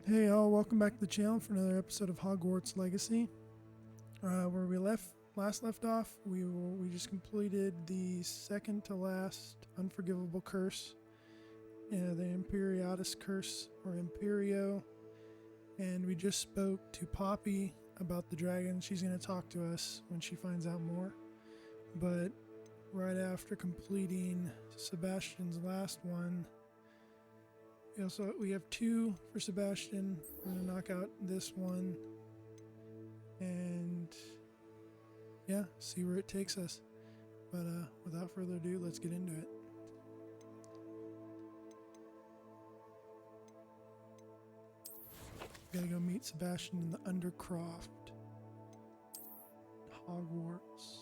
Hey all, welcome back to the channel for another episode of Hogwarts Legacy. Where we last left off, we just completed the second to last unforgivable curse, the Imperiatus curse or Imperio, and we just spoke to Poppy about the dragon. She's going to talk to us when she finds out more. But right after completing Sebastian's last one, we have two for Sebastian. We're gonna knock out this one and see where it takes us. But without further ado, let's get into it. Gotta go meet Sebastian in the Undercroft, Hogwarts.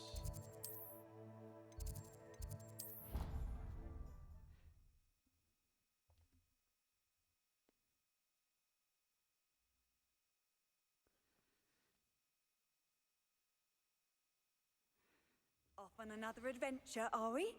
Off on another adventure, are we?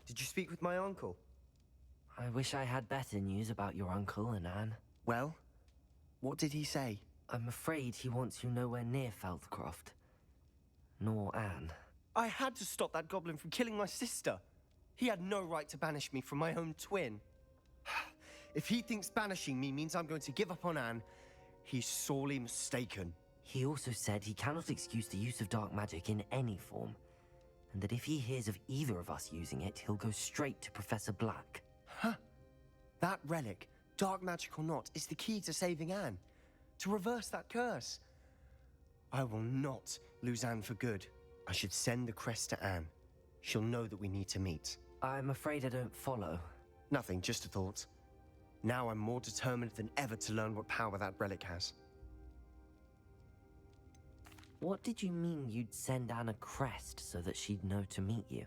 Did you speak with my uncle? I wish I had better news about your uncle and Anne. Well, what did he say? I'm afraid he wants you nowhere near Feldcroft. Nor Anne. I had to stop that goblin from killing my sister. He had no right to banish me from my own twin. If he thinks banishing me means I'm going to give up on Anne, he's sorely mistaken. He also said he cannot excuse the use of dark magic in any form, and that if he hears of either of us using it, he'll go straight to Professor Black. Huh? That relic, dark magic or not, is the key to saving Anne. To reverse that curse. I will not lose Anne for good. I should send the crest to Anne. She'll know that we need to meet. I'm afraid I don't follow. Nothing, just a thought. Now I'm more determined than ever to learn what power that relic has. What did you mean you'd send Anne a crest so that she'd know to meet you?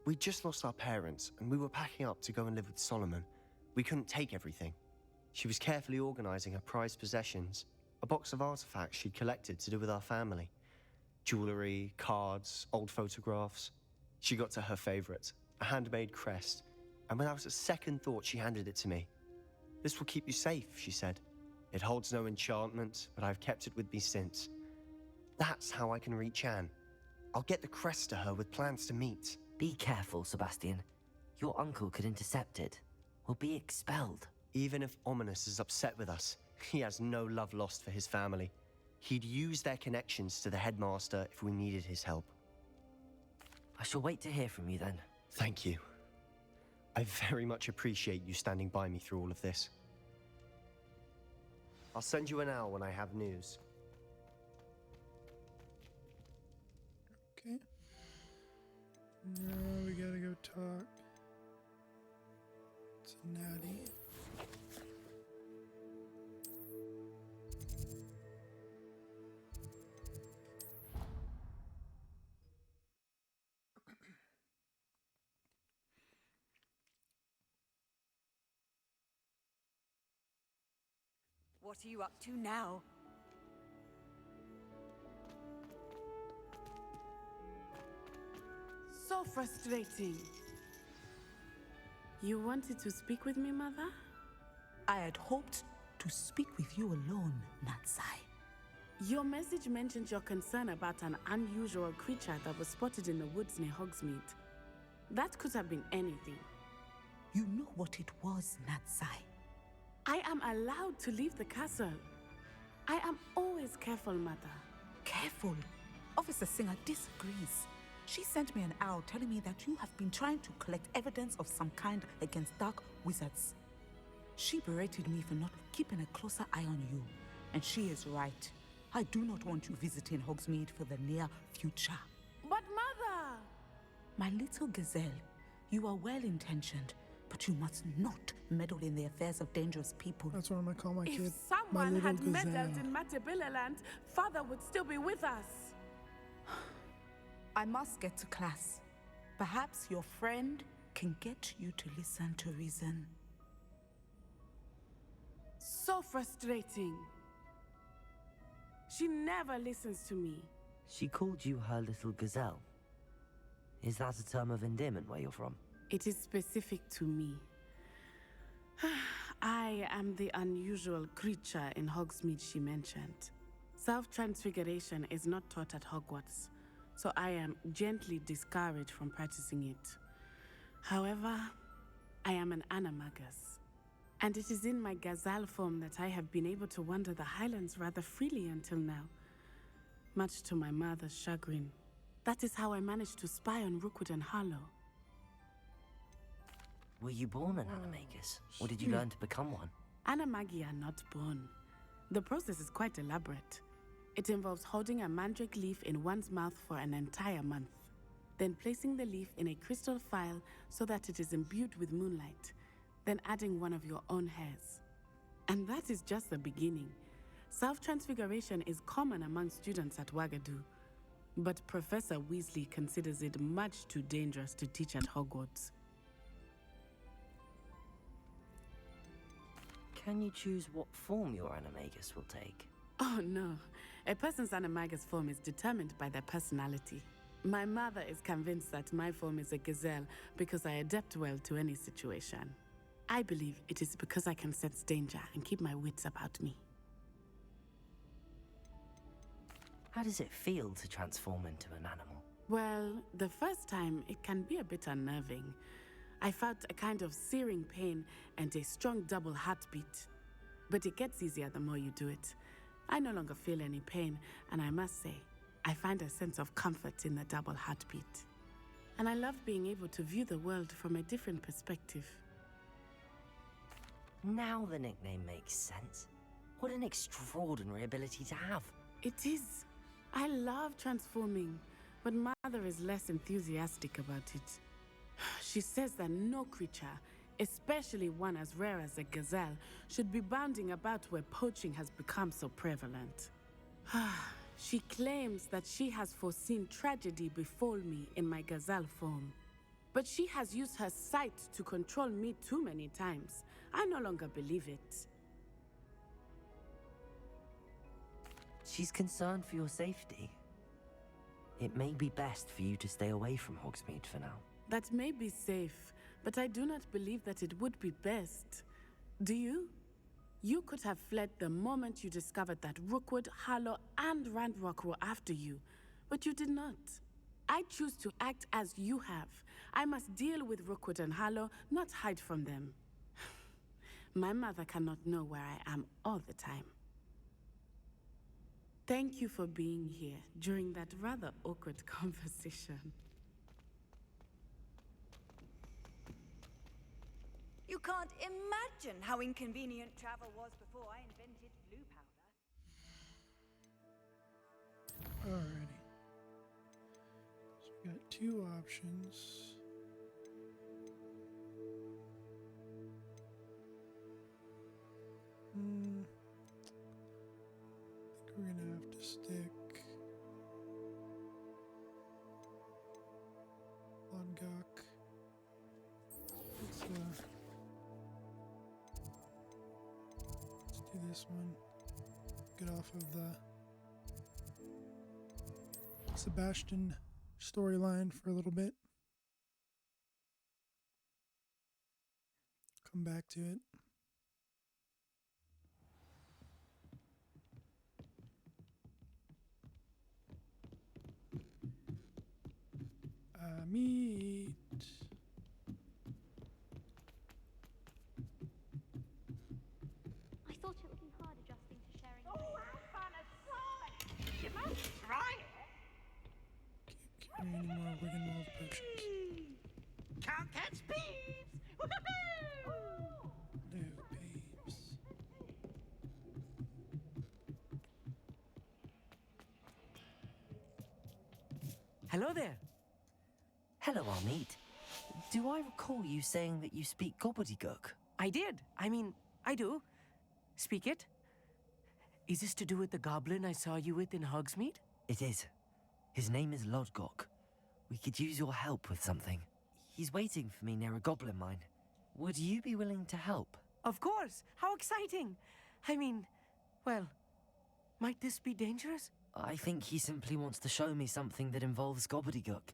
We just lost our parents, and we were packing up to go and live with Solomon. We couldn't take everything. She was carefully organizing her prized possessions, a box of artifacts she'd collected to do with our family. Jewelry, cards, old photographs. She got to her favorite, a handmade crest, and without a second thought, she handed it to me. "This will keep you safe," she said. "It holds no enchantment, but I've kept it with me since. That's how I can reach Anne. I'll get the crest to her with plans to meet." Be careful, Sebastian. Your uncle could intercept it. We'll be expelled. Even if Ominous is upset with us, he has no love lost for his family. He'd use their connections to the headmaster if we needed his help. I shall wait to hear from you then. Thank you. I very much appreciate you standing by me through all of this. I'll send you an owl when I have news. Okay. Now we gotta go talk to Natty. What are you up to now? So frustrating. You wanted to speak with me, Mother? I had hoped to speak with you alone, Natsai. Your message mentioned your concern about an unusual creature that was spotted in the woods near Hogsmeade. That could have been anything. You know what it was, Natsai. I am allowed to leave the castle. I am always careful, Mother. Careful. Officer Singer disagrees. She sent me an owl telling me that you have been trying to collect evidence of some kind against dark wizards. She berated me for not keeping a closer eye on you. And she is right. I do not want you visiting Hogsmeade for the near future. But Mother! My little gazelle, you are well-intentioned, But you must not meddle in the affairs of dangerous people. That's what I'm gonna call my If kid. My someone little had gazelle. meddled in Matebilaland, Father would still be with us. I must get to class. Perhaps your friend can get you to listen to reason. So frustrating. She never listens to me. She called you her little gazelle. Is that a term of endearment where you're from? It is specific to me. I am the unusual creature in Hogsmeade she mentioned. Self-transfiguration is not taught at Hogwarts, so I am gently discouraged from practicing it. However, I am an animagus, and it is in my gazelle form that I have been able to wander the Highlands rather freely until now, much to my mother's chagrin. That is how I managed to spy on Rookwood and Harlow. Were you born an animagus, or did you learn to become one? Animagi are not born. The process is quite elaborate. It involves holding a mandrake leaf in one's mouth for an entire month, then placing the leaf in a crystal phial so that it is imbued with moonlight, then adding one of your own hairs. And that is just the beginning. Self-transfiguration is common among students at Wagadu, but Professor Weasley considers it much too dangerous to teach at Hogwarts. Can you choose what form your animagus will take? Oh no, a person's animagus form is determined by their personality. My mother is convinced that my form is a gazelle because I adapt well to any situation. I believe it is because I can sense danger and keep my wits about me. How does it feel to transform into an animal? Well, the first time it can be a bit unnerving. I felt a kind of searing pain and a strong double heartbeat. But it gets easier the more you do it. I no longer feel any pain, and I must say, I find a sense of comfort in the double heartbeat. And I love being able to view the world from a different perspective. Now the nickname makes sense. What an extraordinary ability to have. It is. I love transforming, but Mother is less enthusiastic about it. She says that no creature, especially one as rare as a gazelle, should be bounding about where poaching has become so prevalent. She claims that she has foreseen tragedy befall me in my gazelle form. But she has used her sight to control me too many times. I no longer believe it. She's concerned for your safety. It may be best for you to stay away from Hogsmeade for now. That may be safe, but I do not believe that it would be best. Do you? You could have fled the moment you discovered that Rookwood, Harlow, and RANROKS were after you, but you did not. I choose to act as you have. I must deal with Rookwood and Harlow, not hide from them. My mother cannot know where I am all the time. Thank you for being here during that rather awkward conversation. You can't imagine how inconvenient travel was before I invented blue powder. Alrighty. So we got two options. I think we're gonna have to stick Longok. Let's do this one. Get off of the Sebastian storyline for a little bit. Come back to it. Meet. I thought it would be hard adjusting to sharing. Oh, have fun aside! You must try it! Can't carry any more Wiggenwald potions. Can't catch thieves! Woohoo! No, babes. Hello there. Hello, Almeet. Do I recall you saying that you speak gobbledygook? I did. I mean, I do. Speak it. Is this to do with the goblin I saw you with in Hogsmeade? It is. His name is Lodgok. We could use your help with something. He's waiting for me near a goblin mine. Would you be willing to help? Of course. How exciting. I mean, well, might this be dangerous? I think he simply wants to show me something that involves gobbledygook.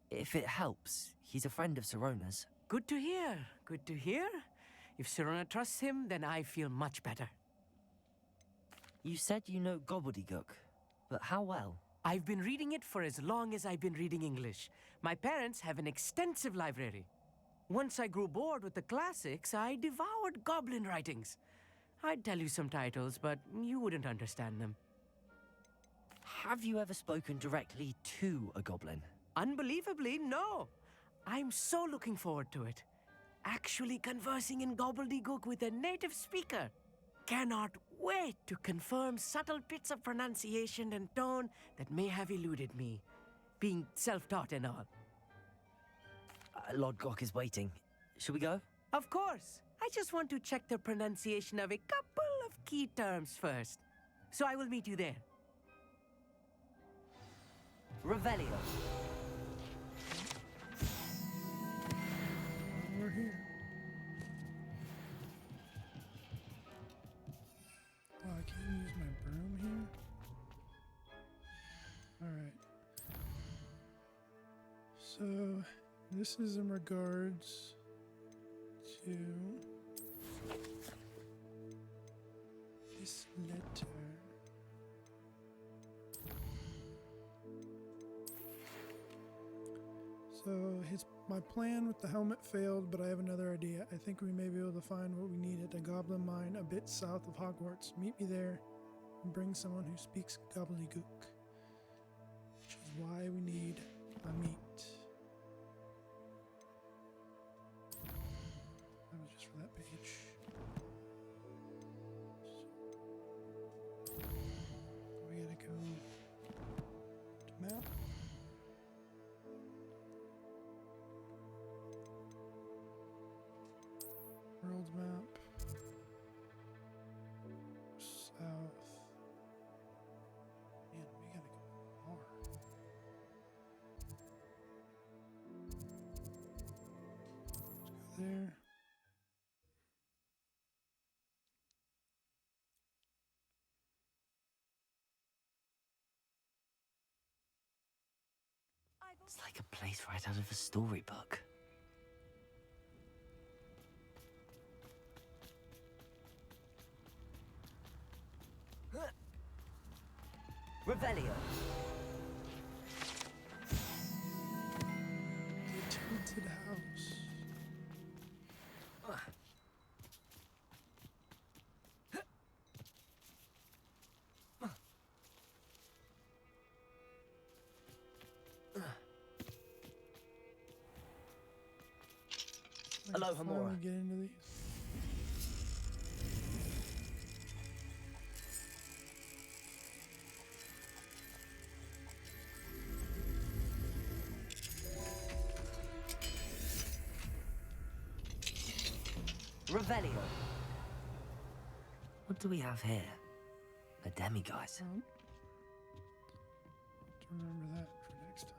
If it helps, he's a friend of Sirona's. Good to hear. Good to hear. If Sirona trusts him, then I feel much better. You said you know gobbledygook, but how well? I've been reading it for as long as I've been reading English. My parents have an extensive library. Once I grew bored with the classics, I devoured goblin writings. I'd tell you some titles, but you wouldn't understand them. Have you ever spoken directly to a goblin? Unbelievably, no. I'm so looking forward to it. Actually conversing in gobbledygook with a native speaker. Cannot wait to confirm subtle bits of pronunciation and tone that may have eluded me, being self-taught and all. Lodgok is waiting. Shall we go? Of course. I just want to check the pronunciation of a couple of key terms first. So I will meet you there. Revelio. We're here. Oh, I can't use my broom here? Alright. So, this is in regards to this letter. So my plan with the helmet failed, but I have another idea. I think we may be able to find what we need at the goblin mine a bit south of Hogwarts. Meet me there and bring someone who speaks gobbledygook, which is why we need a meet. That was just for that page. So, we gotta go to map. World map. South. Man, we gotta go far. Let's go there. It's like a place right out of a storybook. Revelio. The tilted house. Hello, Finally Hamora. get into these. Revelio. What do we have here? A demiguise. Have to remember that for next time.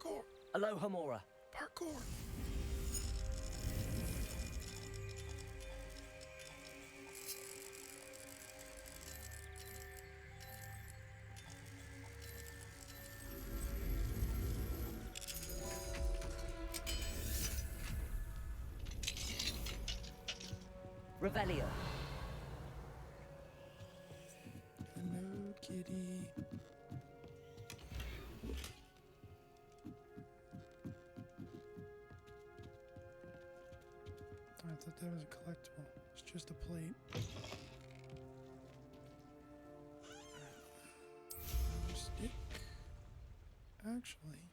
Parkour! Hello, Hamora. Parkour! Revelio. Hello, kitty. I thought that was a collectible. It's just a plate. Stick. Actually.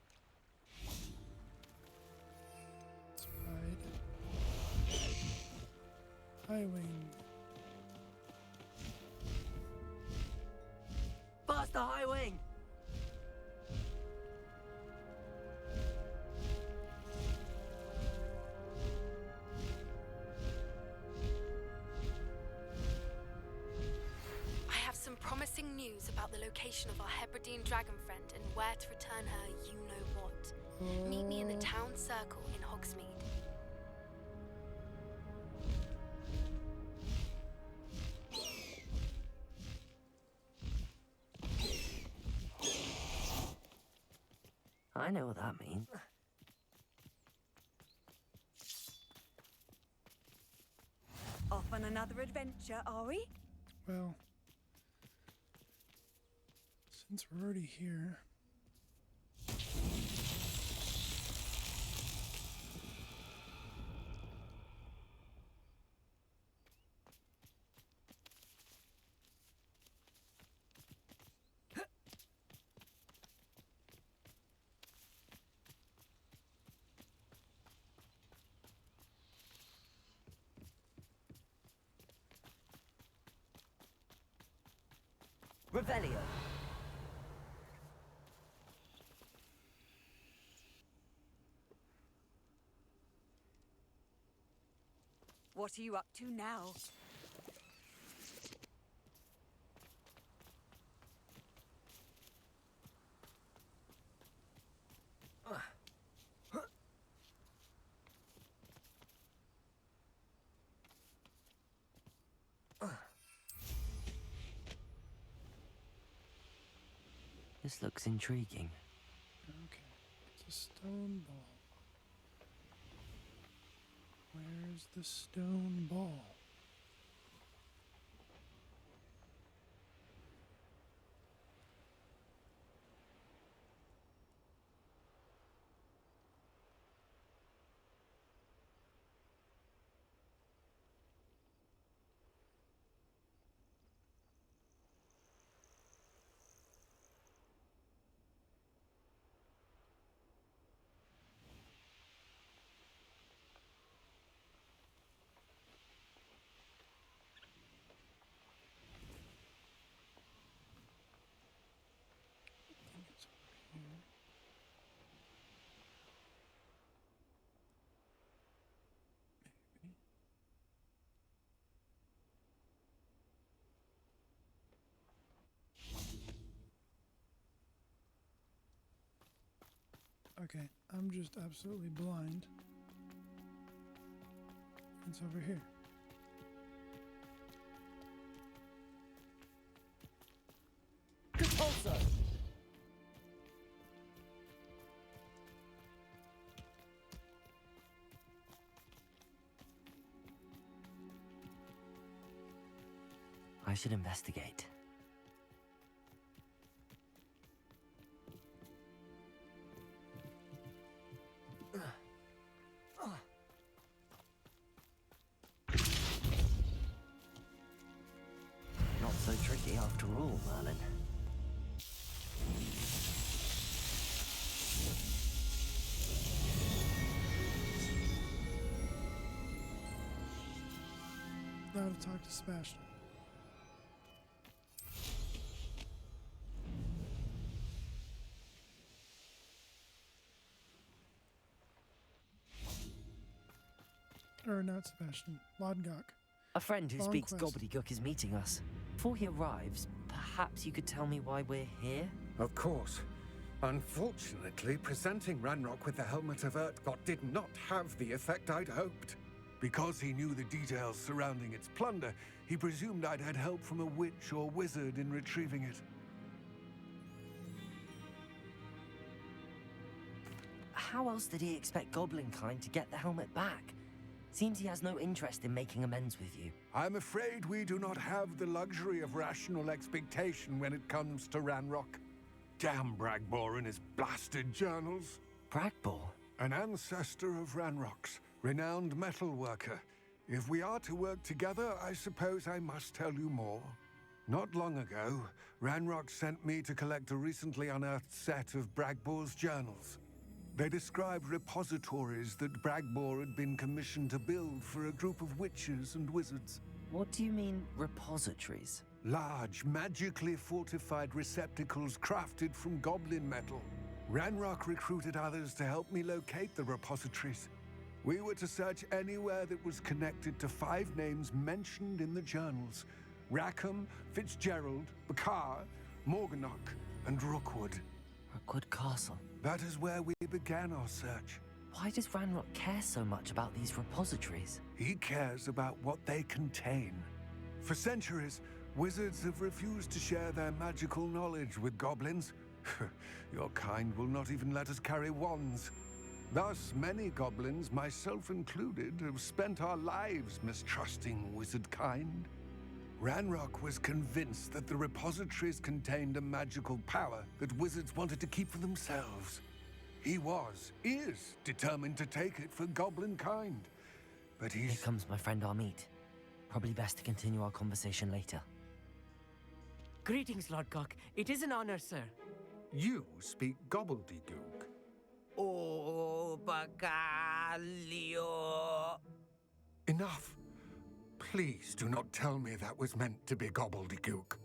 Master Highwing! I have some promising news about the location of our Hebridean dragon friend and where to return her you-know-what. Meet me in the town circle in Hogsmeade. I know what that means. Off on another adventure, are we? Well, since we're already here. Revelio. What are you up to now? This looks intriguing. Okay, it's a stone ball. Where's the stone ball? Okay, I'm just absolutely blind. It's over here. Also, I should investigate. Not so tricky after all, Merlin. Now to talk to Sebastian. Or not Sebastian, Lodgok. A friend who Long speaks quest. gobbledygook is meeting us. Before he arrives, perhaps you could tell me why we're here? Of course. Unfortunately, presenting Ranrock with the Helmet of Urtkot did not have the effect I'd hoped. Because he knew the details surrounding its plunder, he presumed I'd had help from a witch or wizard in retrieving it. How else did he expect Goblinkind to get the helmet back? Seems he has no interest in making amends with you. I'm afraid we do not have the luxury of rational expectation when it comes to Ranrock. Damn Bragbor and his blasted journals. Bragbor? An ancestor of Ranrock's, renowned metal worker. If we are to work together, I suppose I must tell you more. Not long ago, Ranrock sent me to collect a recently unearthed set of Bragbor's journals. They described repositories that Bragbor had been commissioned to build for a group of witches and wizards. What do you mean, repositories? Large, magically fortified receptacles crafted from goblin metal. Ranrock recruited others to help me locate the repositories. We were to search anywhere that was connected to 5 names mentioned in the journals: Rackham, Fitzgerald, Bakar, Morganach, and Rookwood. Rookwood Castle. That is where we began our search. Why does Ranrock care so much about these repositories? He cares about what they contain. For centuries, wizards have refused to share their magical knowledge with goblins. Your kind will not even let us carry wands. Thus, many goblins, myself included, have spent our lives mistrusting wizard kind. Ranrock was convinced that the repositories contained a magical power that wizards wanted to keep for themselves. He is determined to take it for goblin kind. But Here comes my friend Amit. Probably best to continue our conversation later. Greetings, Lord Cock. It is an honor, sir. You speak gobbledygook. Oh, Bacalio. Enough. Please do not tell me that was meant to be gobbledygook.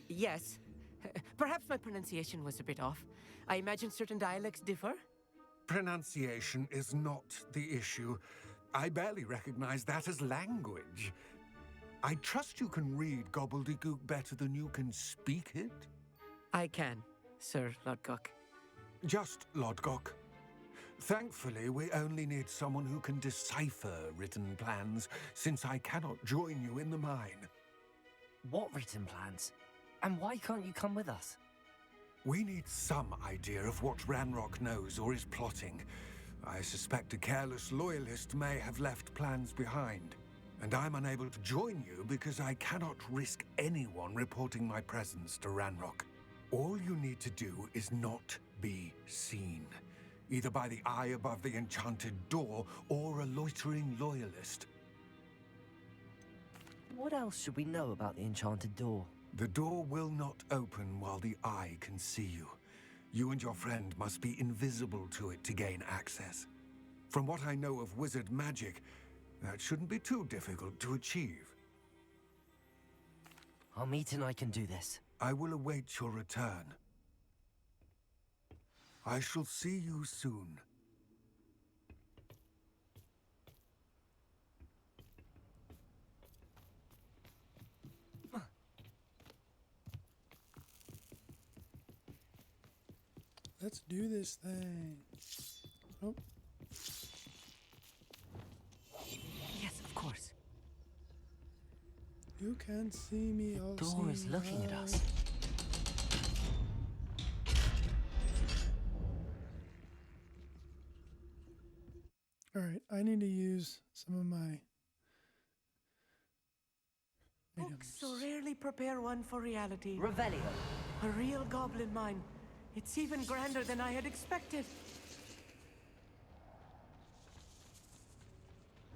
Yes. Perhaps my pronunciation was a bit off. I imagine certain dialects differ. Pronunciation is not the issue. I barely recognize that as language. I trust you can read gobbledygook better than you can speak it? I can, Sir Lodgok. Just Lodgok. Thankfully, we only need someone who can decipher written plans, since I cannot join you in the mine. What written plans? And why can't you come with us? We need some idea of what Ranrock knows or is plotting. I suspect a careless loyalist may have left plans behind. And I'm unable to join you because I cannot risk anyone reporting my presence to Ranrock. All you need to do is not be seen, either by the eye above the enchanted door or a loitering loyalist. What else should we know about the enchanted door? The door will not open while the eye can see you. You and your friend must be invisible to it to gain access. From what I know of wizard magic, that shouldn't be too difficult to achieve. Amit and I can do this. I will await your return. I shall see you soon. Let's do this thing. Oh. Yes, of course. You can see me, I'll see Door is looking at us. Alright, I need to use some of my Books so rarely prepare one for reality. Revelio. A real goblin mine. It's even grander than I had expected.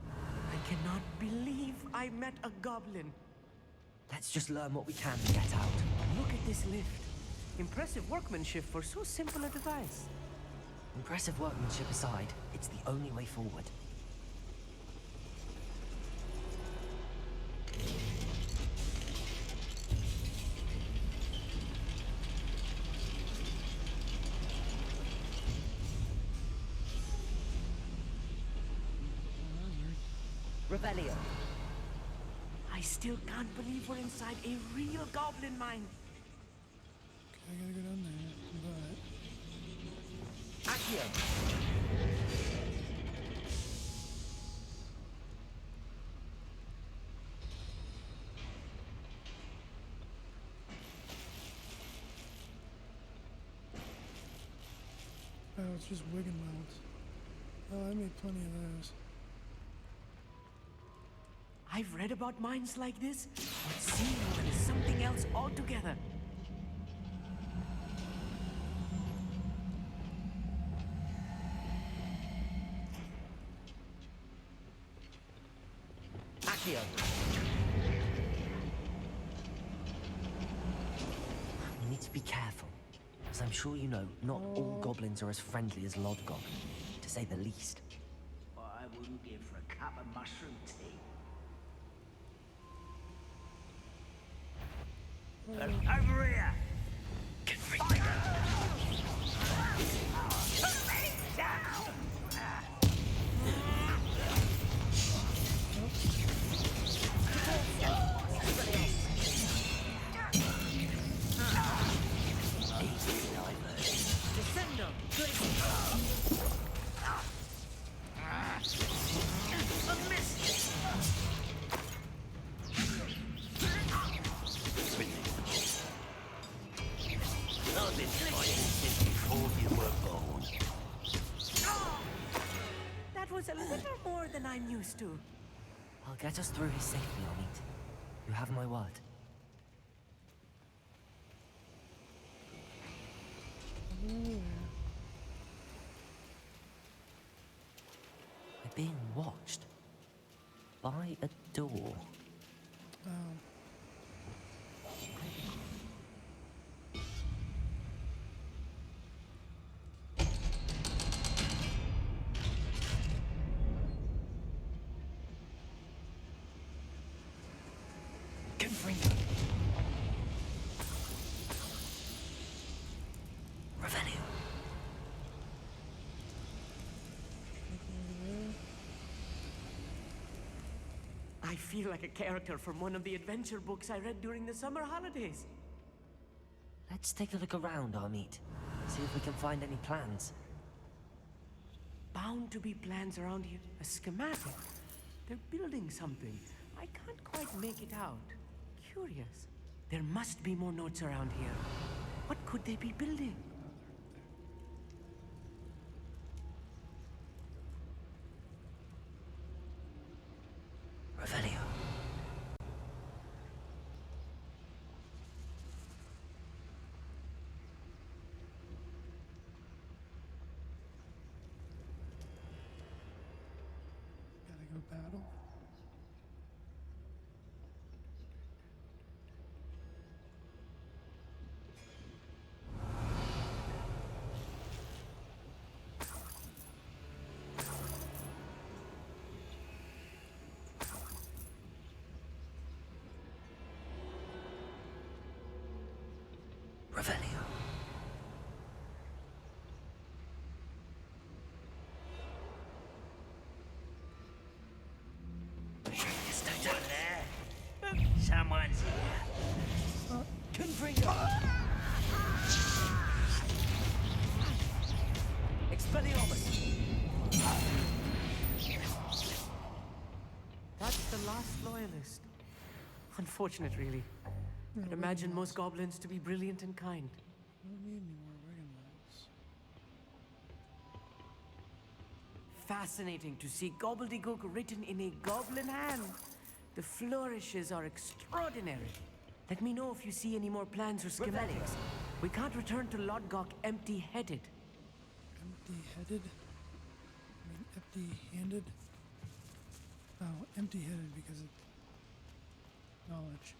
I cannot believe I met a goblin. Let's just learn what we can and get out. Look at this lift. Impressive workmanship for so simple a device. Impressive workmanship aside, it's the only way forward. Revelio. I still can't believe we're inside a real goblin mine. Okay, I gotta go down there, but Accio. oh, it's just Wigan welds. Oh, I made plenty of those. I've read about mines like this, but seeing one is something else altogether. Accio. We need to be careful. As I'm sure you know, not all goblins are as friendly as Lodgok, to say the least. I wouldn't give for a cup of mushroom tea. since before you were born. That was a little more than I'm used to. I'll get us through this safely, Amit. You have my word. Yeah. We're being watched. By a door. Confringo. Revelio. I feel like a character from one of the adventure books I read during the summer holidays. Let's take a look around, Amit. See if we can find any plans. Bound to be plans around here. A schematic. They're building something. I can't quite make it out. Curious. There must be more notes around here. What could they be building? Revelio. Gotta go battle. Revelio. Someone's here. Confringo! Expelliarmus! That's the last loyalist. Unfortunate, really. I'd imagine most goblins to be brilliant and kind. Don't need any more Wiggins. Fascinating to see gobbledygook written in a goblin hand. The flourishes are extraordinary. Let me know if you see any more plans or schematics. We can't return to Lodgok empty-headed. Empty-headed? I mean, empty-handed? Oh, empty-headed because of knowledge.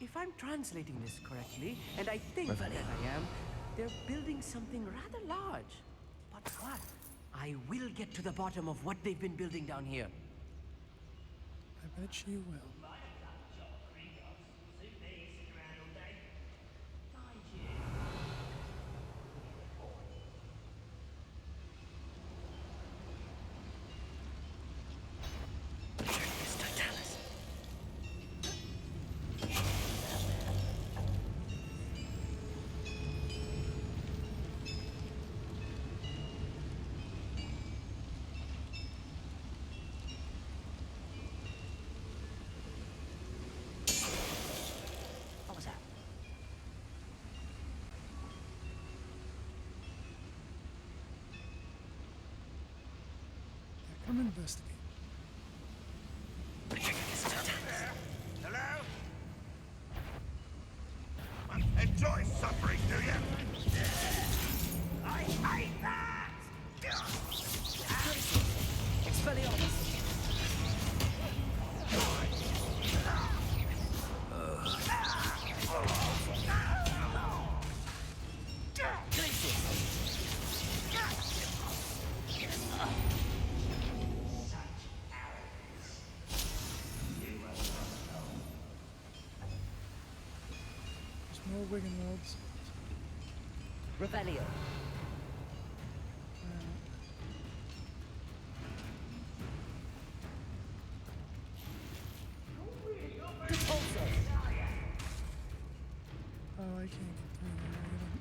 If I'm translating this correctly, and I think that I am, they're building something rather large. But what? I will get to the bottom of what they've been building down here. I bet you will. Come investigate. Hello? Enjoy suffering, do you? I hate that! Expelliarmus! More Wiggenwelds. Revelio. Oh, I can't get through there. I gotta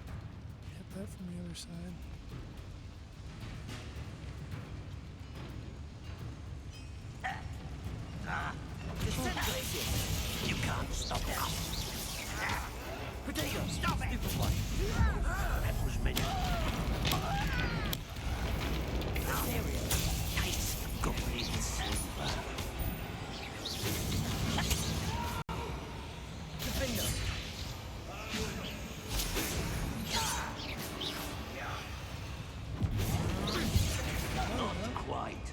hit that from the other side. You can't stop us. different way. That was meant. This area tastes goblin silver. Defender. Not quite.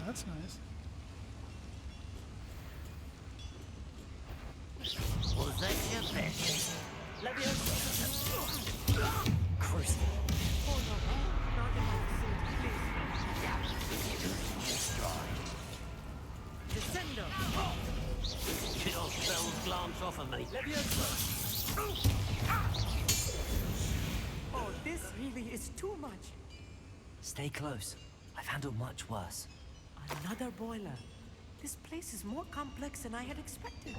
That's nice. Was that your best? Crucible. Descendo! Kill spells glance off of me. Oh, this really is too much. Stay close. I've handled much worse. Another boiler. This place is more complex than I had expected.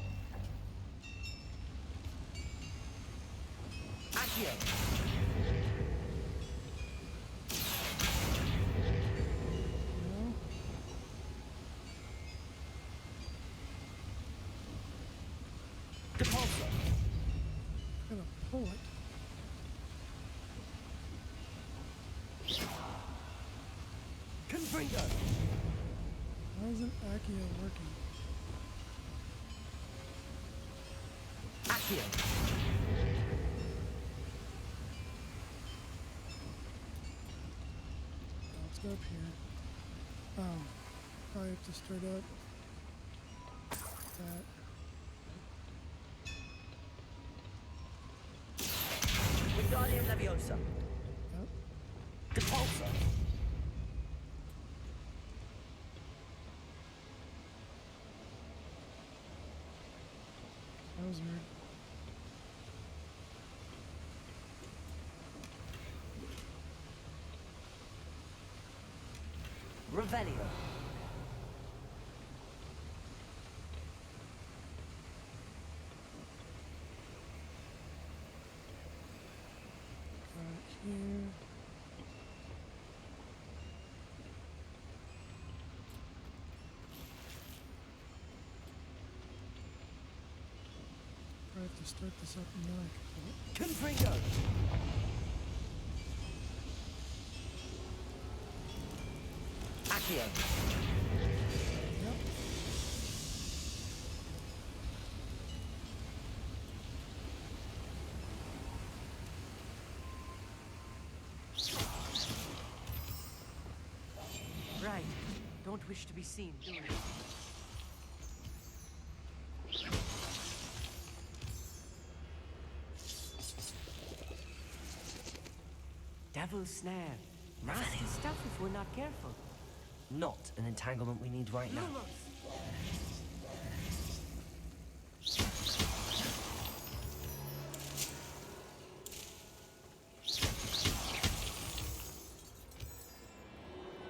Accio. Depulsor. Gonna pull it. Confringo. Why isn't Accio working? Accio. Let's go up here. Oh, probably have to start up that. Wingardium Leviosa. Yep. Depulsor. That was weird. Revelio. Right here. I have to start this up and then I can pull it. Confringo. Accio. Yep. Right. Don't wish to be seen, do we? Devil's snare. Nasty stuff if we're not careful. Not an entanglement we need right now.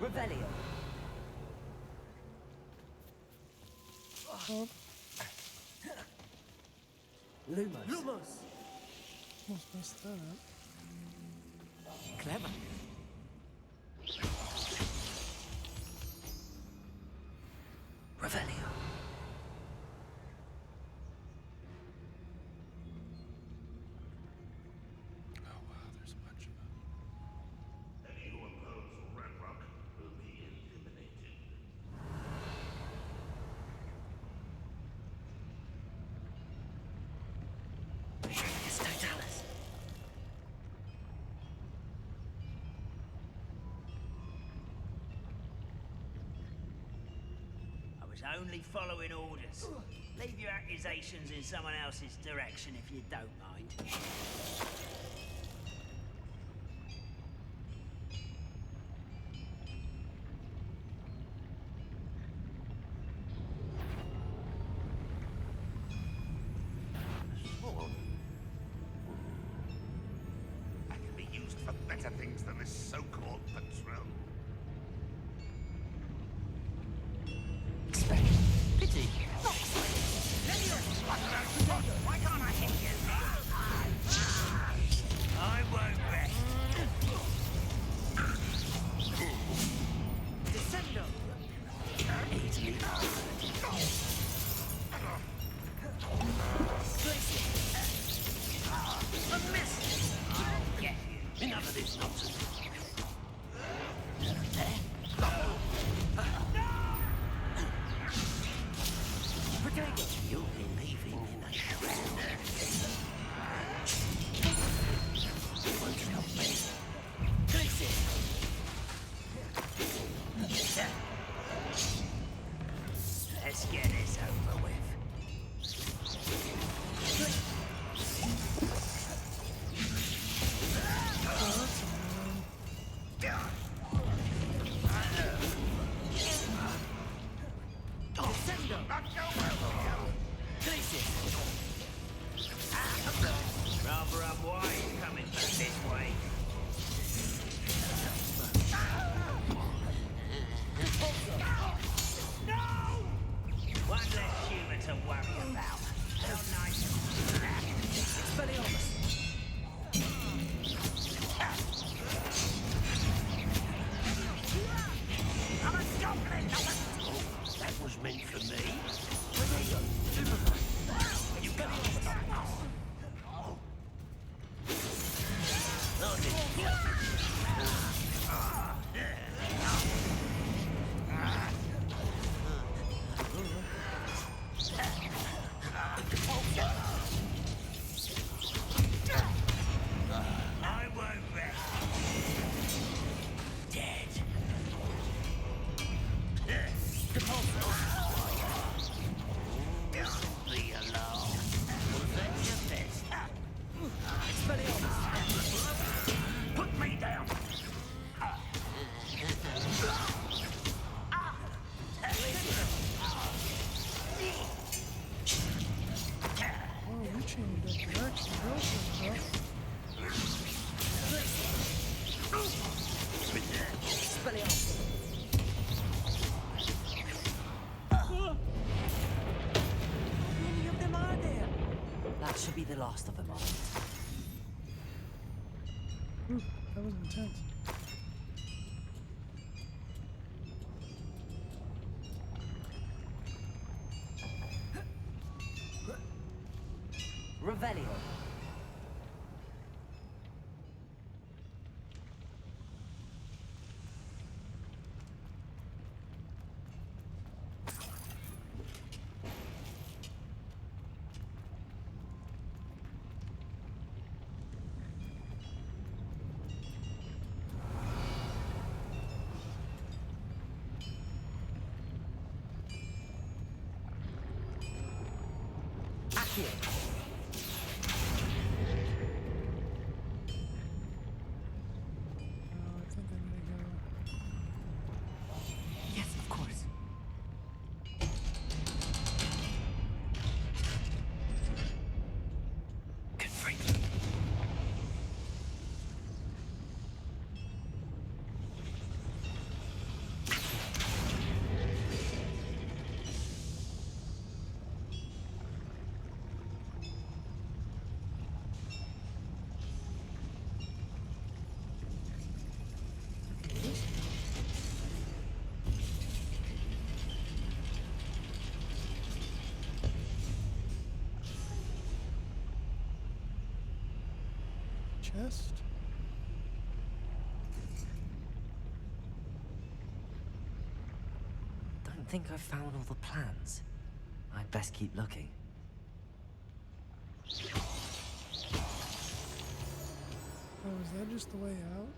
Revelio. Oh, Lumos. Lumos. almost messed that up. Clever. Revelio. Oh wow, there's a bunch of them. Any who oppose RANROK will be eliminated. It's Totalis. I was only following orders. Leave your accusations in someone else's direction if you don't mind. Sword. That can be used for better things than this so-called patrol. Pity. Why can't I hit you? Let's get this over with. Rather unwise coming back this way. No! One less human to worry about. How nice. It's fully honest. I'm a goblin! That was meant for me. You got I won't rest. Dead. Simply alone. That's your best. It's very honest. Put me down. Oh, we changed up direction real quick, huh? How many of them are there? That should be the last of them, all. Ooh, that was intense. Revelio. Accio. Oh, I think I'm gonna go. Yes, of course. Chest? Don't think I've found all the plans. I'd best keep looking. Oh, is that just the way out?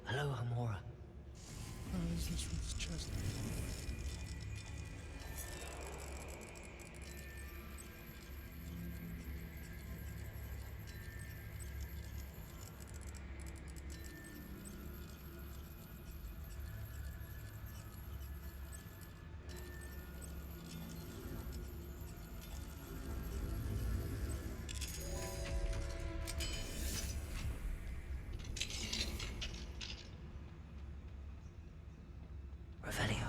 Hello, Hamora. Oh, is this with his chest? Revelio.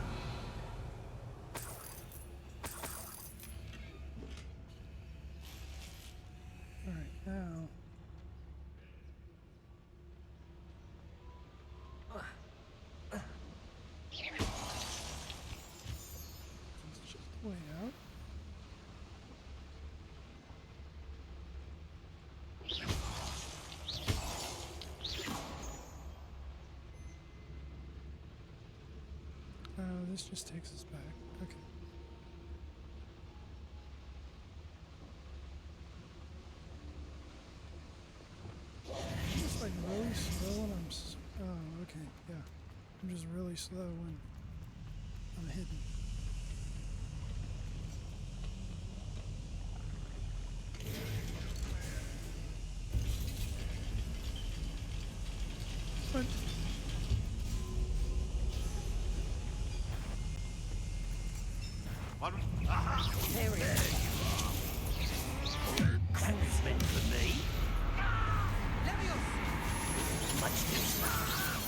Alright, now. It's just the way out. Oh, this just takes us back. Okay. It's like really slow when I'm. Oh, really slow when I'm hidden. But There he is. That was meant for me. Much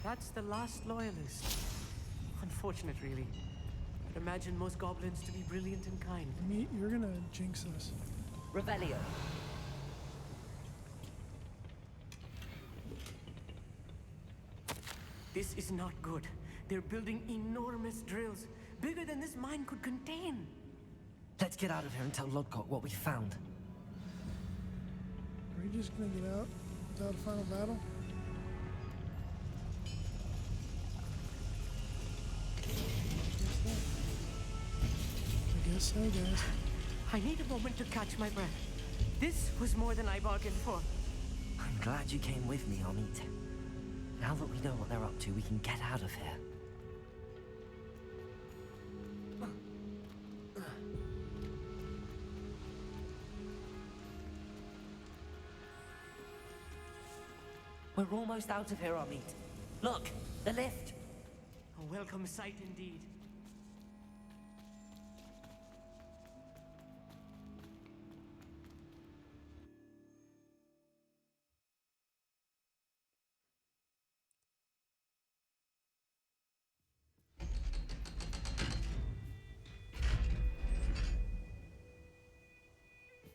That's the last loyalist. Unfortunate, really. I'd imagine most goblins to be brilliant and kind. You're gonna jinx us. Revelio. This is not good. They're building enormous drills, bigger than this mine could contain. Let's get out of here and tell Lodgok what we found. Are we just gonna get out without a final battle? I guess so, guys. I need a moment to catch my breath. This was more than I bargained for. I'm glad you came with me, Amit. Now that we know what they're up to, we can get out of here. We're almost out of here, Amit. Look, the lift. A welcome sight indeed.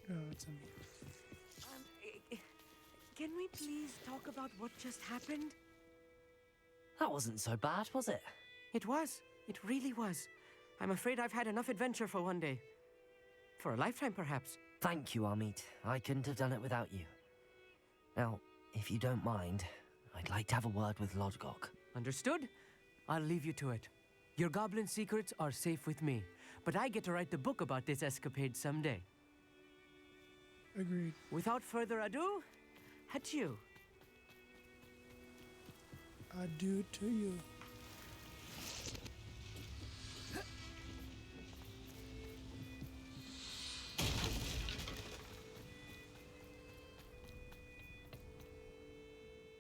Oh, it's Amit. Can we please talk about what just happened? That wasn't so bad, was it? It was. It really was. I'm afraid I've had enough adventure for one day. For a lifetime, perhaps. Thank you, Amit. I couldn't have done it without you. Now, if you don't mind, I'd like to have a word with Lodgok. Understood? I'll leave you to it. Your goblin secrets are safe with me, but I get to write the book about this escapade someday. Agreed. Without further ado, adieu. Adieu to you.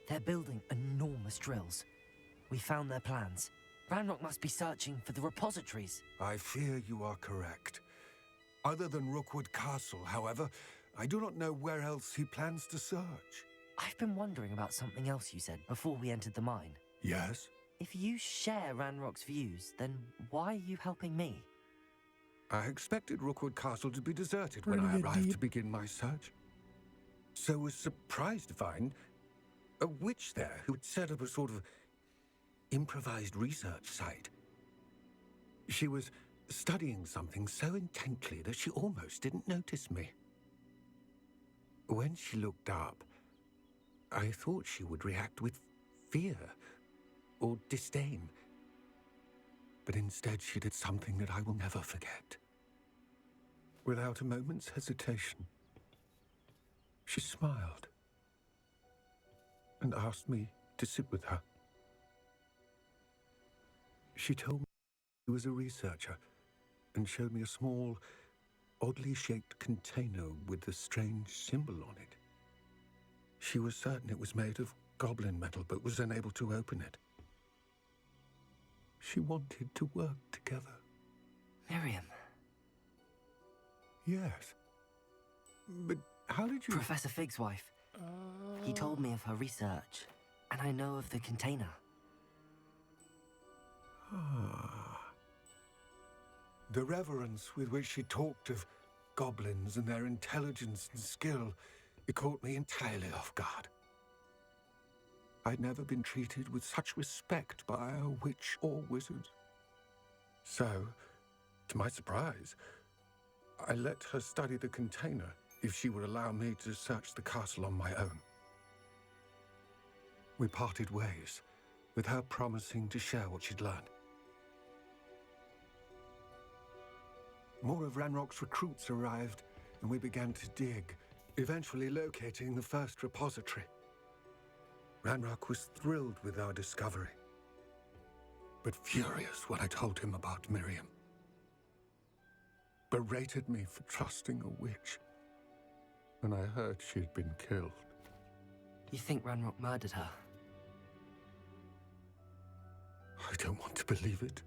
They're building enormous drills. We found their plans. Ranrock must be searching for the repositories. I fear you are correct. Other than Rookwood Castle, however, I do not know where else he plans to search. I've been wondering about something else you said before we entered the mine. Yes? If you share Ranrock's views, then why are you helping me? I expected Rookwood Castle to be deserted Where when to I get arrived deep? to begin my search. So was surprised to find a witch there who had set up a sort of improvised research site. She was studying something so intently that she almost didn't notice me. When she looked up, I thought she would react with fear or disdain. But instead she did something that I will never forget. Without a moment's hesitation, she smiled and asked me to sit with her. She told me she was a researcher and showed me a small, oddly shaped container with a strange symbol on it. She was certain it was made of goblin metal, but was unable to open it. She wanted to work together. Miriam. Yes. But how did you... Professor Fig's wife. He told me of her research, and I know of the container. The reverence with which she talked of goblins and their intelligence and skill, it caught me entirely off guard. I'd never been treated with such respect by a witch or wizard. So, to my surprise, I let her study the container if she would allow me to search the castle on my own. We parted ways, with her promising to share what she'd learned. more of RANROKS recruits arrived, and we began to dig, eventually locating the first repository. Ranrock was thrilled with our discovery, but furious when I told him about Miriam. Berated me for trusting a witch when I heard she'd been killed. You think Ranrock murdered her? I don't want to believe it,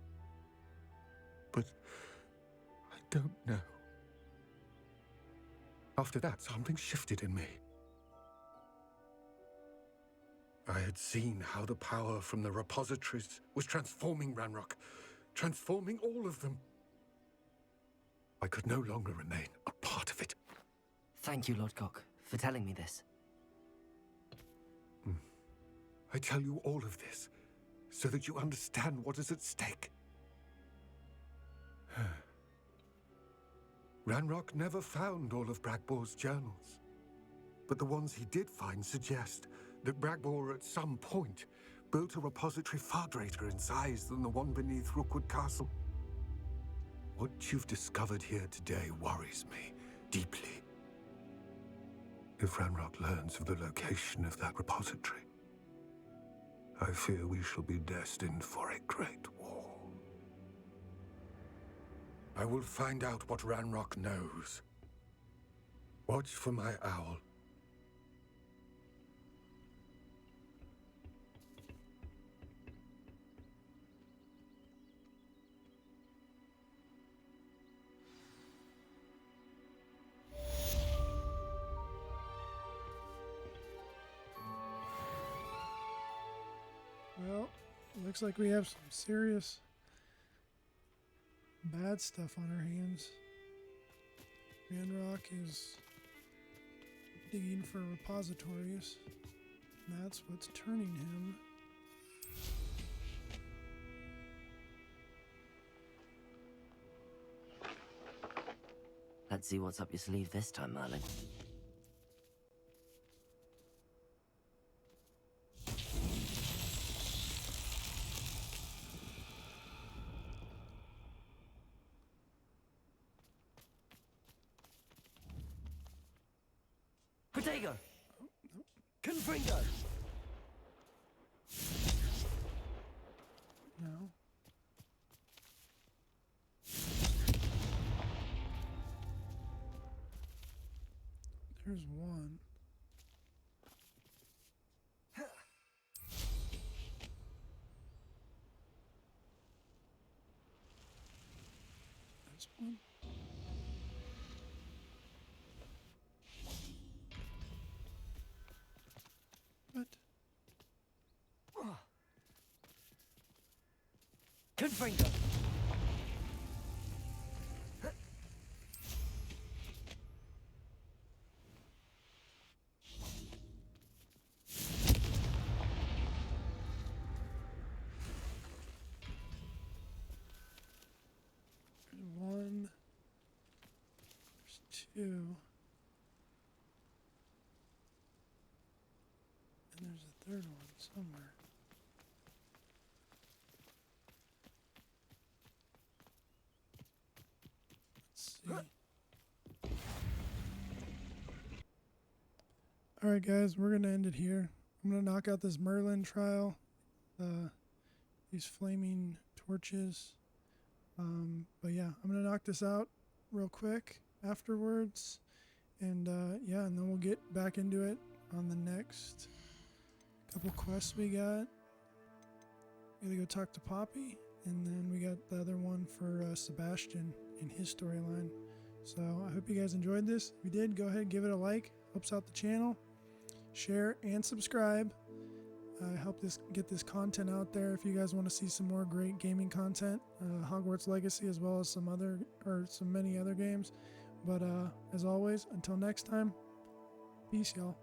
but I don't know. After that, something shifted in me. I had seen how the power from the repositories was transforming Ranrock, transforming all of them. I could no longer remain a part of it. Thank you, Lord Cock, for telling me this. I tell you all of this so that you understand what is at stake. Ranrock never found all of Bragbor's journals, but the ones he did find suggest that Bragbor at some point built a repository far greater in size than the one beneath Rookwood Castle. What you've discovered here today worries me deeply. If Ranrock learns of the location of that repository, I fear we shall be destined for a great war. I will find out what Ranrock knows. Watch for my owl. Well, looks like we have some serious bad stuff on our hands. Ranrock is digging for repositories. That's what's turning him. Let's see what's up your sleeve this time, Merlin. Protego! Confringo! No. There's one. There's one. What? Confringo! There's one. There's two. And there's a third one somewhere. Let's see. Alright guys, we're gonna end it here. I'm gonna knock out this Merlin trial. These flaming torches. But yeah, I'm gonna knock this out real quick afterwards. And yeah, and then we'll get back into it on the next couple quests we got. We gotta go talk to Poppy, and then we got the other one for Sebastian in his storyline. So I hope you guys enjoyed this. If you did, go ahead, give it a like. Helps out the channel. Share and subscribe. Help this get this content out there. If you guys want to see some more great gaming content, Hogwarts Legacy, as well as some many other games. But as always, until next time, peace, y'all.